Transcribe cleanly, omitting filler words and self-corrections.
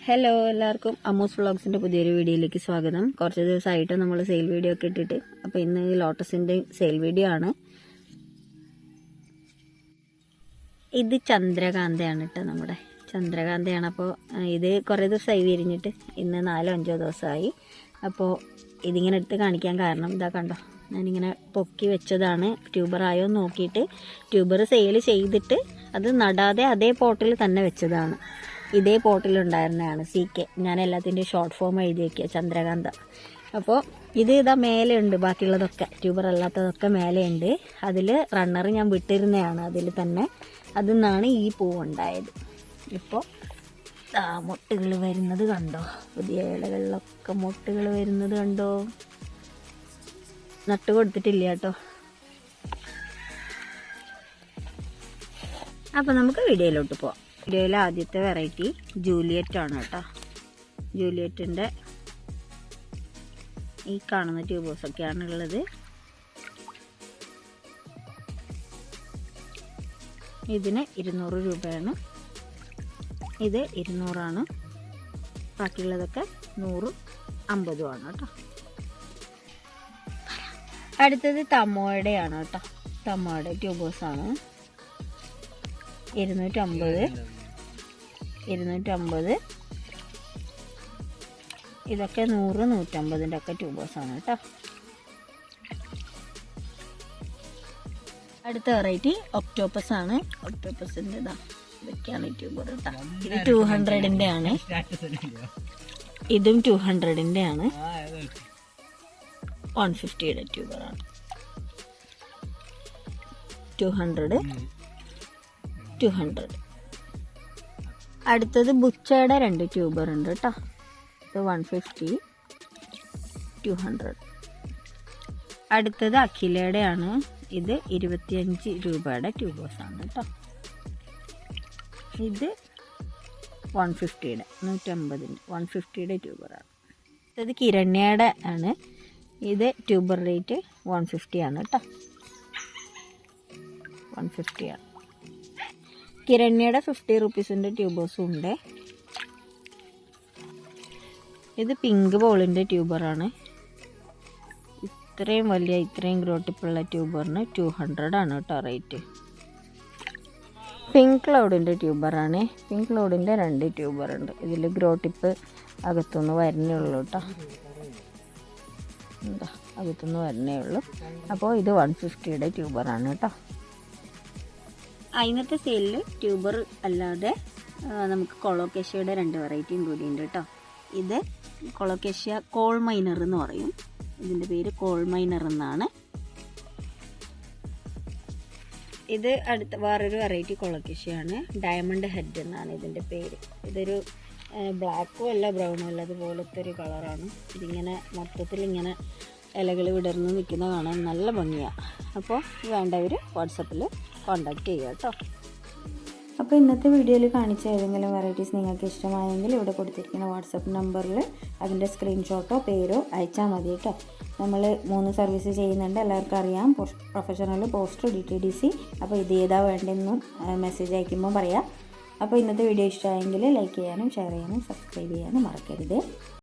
Hello, എല്ലാവർക്കും അമ്മൂസ് വ്ളോഗ്സിൻ്റെ പുതിയൊരു വീഡിയോയിലേക്ക് സ്വാഗതം. കുറച്ച് ദിവസമായിട്ട് നമ്മൾ സെയിൽ വീഡിയോ ഒക്കെ ഇട്ടിട്ട്, അപ്പോൾ ഇന്ന് ഈ ലോട്ടസിൻ്റെ സെയിൽ വീഡിയോ ആണ്. ഇത് ചന്ദ്രകാന്തയാണ് കേട്ടോ, നമ്മുടെ ചന്ദ്രകാന്തയാണ്. അപ്പോൾ ഇത് കുറേ ദിവസമായി വിരിഞ്ഞിട്ട്, ഇന്ന് 4-5 ദിവസമായി. അപ്പോൾ ഇതിങ്ങനെ എടുത്ത് കാണിക്കാൻ കാരണം ഇതാ കണ്ടോ, ഞാനിങ്ങനെ പൊക്കി വെച്ചതാണ്. ട്യൂബറായോ നോക്കിയിട്ട് ട്യൂബർ സെയിൽ ചെയ്തിട്ട് അത് നടാതെ അതേ പോട്ടിൽ തന്നെ വെച്ചതാണ്. ഇതേ പോട്ടിലുണ്ടായിരുന്നതാണ് CK. ഞാൻ എല്ലാത്തിൻ്റെയും ഷോർട്ട് ഫോം എഴുതി വയ്ക്കുക, ചന്ദ്രകാന്ത. അപ്പോൾ ഇത് ഇതാ മേലെ ഉണ്ട്, ബാക്കിയുള്ളതൊക്കെ ട്യൂബർ അല്ലാത്തതൊക്കെ മേലെയുണ്ട്. അതിൽ റണ്ണർ ഞാൻ വിട്ടിരുന്നതാണ്, അതിൽ തന്നെ. അതിൽ നിന്നാണ് ഈ പൂവുണ്ടായത്. ഇപ്പോൾ മുട്ടുകൾ വരുന്നത് കണ്ടോ, പുതിയ ഇലകളിലൊക്കെ മുട്ടുകൾ വരുന്നത് കണ്ടോ. നട്ട് കൊടുത്തിട്ടില്ല കേട്ടോ. അപ്പോൾ നമുക്ക് വീഡിയോയിലോട്ട് പോവാം. വീഡിയോയിലെ ആദ്യത്തെ വെറൈറ്റി ജൂലിയറ്റ് ആണ് കേട്ടോ. ജൂലിയറ്റിൻ്റെ ഈ കാണുന്ന ട്യൂബേഴ്സൊക്കെയാണ് ഉള്ളത്. ഇതിന് 200 രൂപയാണ്. ഇത് 200 ആണ്. ബാക്കിയുള്ളതൊക്കെ 150 ആണ് കേട്ടോ. അടുത്തത് തമോയുടെ ആണ് കേട്ടോ. തമോയുടെ ട്യൂബേഴ്സാണ്. 250. ഇതൊക്കെ 100-150 ഒക്കെ ട്യൂബേഴ്സാണ് കേട്ടോ. അടുത്ത വെറൈറ്റി ഒക്ടോപ്പസ് ആണ്. ഒക്ടോപ്പസിൻ്റെ ഇതൊക്കെയാണ് ട്യൂബർ കേട്ടോ. ഇത് 200ൻ്റെ ആണ്. ഇതും 200ൻ്റെ ആണ്. 150യുടെ ട്യൂബറാണ്. 200. അടുത്തത് ബുച്ചയുടെ 2 ട്യൂബർ ഉണ്ട് കേട്ടോ. ഇത് 150, 200. അടുത്തത് അഖിലയുടെ ആണ്. ഇത് 25 രൂപയുടെ ട്യൂബേഴ്സാണ് കേട്ടോ. ഇത് 150യുടെ 150യുടെ ട്യൂബറാണ്. ഇത് കിരണ്യയുടെ ആണ്. ഇത് ട്യൂബർ റേറ്റ് 150 ആണ് കേട്ടോ. 150 ആണ്. കിരണ്യയുടെ 50 റുപ്പീസിൻ്റെ ട്യൂബേഴ്സും ഉണ്ട്. ഇത് പിങ്ക് ബോളിൻ്റെ ട്യൂബറാണ്. ഇത്രയും ഗ്രോട്ടിപ്പുള്ള ട്യൂബറിന് 200 ആണ് കേട്ടോ റേറ്റ്. പിങ്ക് ക്ലൗഡിൻ്റെ ട്യൂബറാണ്. പിങ്ക് ക്ലൗഡിൻ്റെ 2 ട്യൂബറുണ്ട്. ഇതിൽ ഗ്രോട്ടിപ്പ് അകത്തുനിന്ന് വരുന്നേ ഉള്ളൂ കേട്ടോ. എന്താ അകത്തുനിന്ന് വരുന്നേ ഉള്ളൂ. അപ്പോൾ ഇത് 150യുടെ ട്യൂബറാണ് കേട്ടോ. ഇന്നത്തെ സെയിലിൽ ട്യൂബർ അല്ലാതെ നമുക്ക് കൊളോക്കേഷ്യയുടെ 2 വെറൈറ്റിയും കൂടി ഉണ്ട് കേട്ടോ. ഇത് കൊളോക്കേഷ്യ കോൾ മൈനർ എന്ന് പറയും. ഇതിൻ്റെ പേര് കോൾ മൈനർ എന്നാണ്. ഇത് അടുത്ത വേറൊരു വെറൈറ്റി കൊളോക്കേഷ്യയാണ്. ഡയമണ്ട് ഹെഡ് എന്നാണ് ഇതിൻ്റെ പേര്. ഇതൊരു ബ്ലാക്കും അല്ല ബ്രൗണും അല്ല, അതുപോലത്തെ ഒരു കളറാണ്. ഇതിങ്ങനെ മൊത്തത്തിൽ ഇങ്ങനെ ഇലകൾ വിടർന്ന് നിൽക്കുന്ന കാണാൻ നല്ല ഭംഗിയാണ്. അപ്പോൾ വേണ്ടവർ വാട്സപ്പിൽ കോൺടാക്റ്റ് ചെയ്യുക കേട്ടോ. അപ്പോൾ ഇന്നത്തെ വീഡിയോയിൽ കാണിച്ച ഏതെങ്കിലും വെറൈറ്റീസ് നിങ്ങൾക്ക് ഇഷ്ടമായെങ്കിൽ ഇവിടെ കൊടുത്തിരിക്കുന്ന വാട്സപ്പ് നമ്പറിൽ അതിൻ്റെ സ്ക്രീൻഷോട്ടോ പേരോ അയച്ചാൽ മതി കേട്ടോ. നമ്മൾ 3 സർവീസ് ചെയ്യുന്നുണ്ട്, എല്ലാവർക്കും അറിയാം. Professional, poster, DTDC. അപ്പോൾ ഇത് ഏതാ വേണ്ടതെന്നും മെസ്സേജ് അയക്കുമ്പോൾ പറയാം. അപ്പോൾ ഇന്നത്തെ വീഡിയോ ഇഷ്ടമായെങ്കിൽ ലൈക്ക് ചെയ്യാനും ഷെയർ ചെയ്യാനും സബ്സ്ക്രൈബ് ചെയ്യാനും മറക്കരുത്.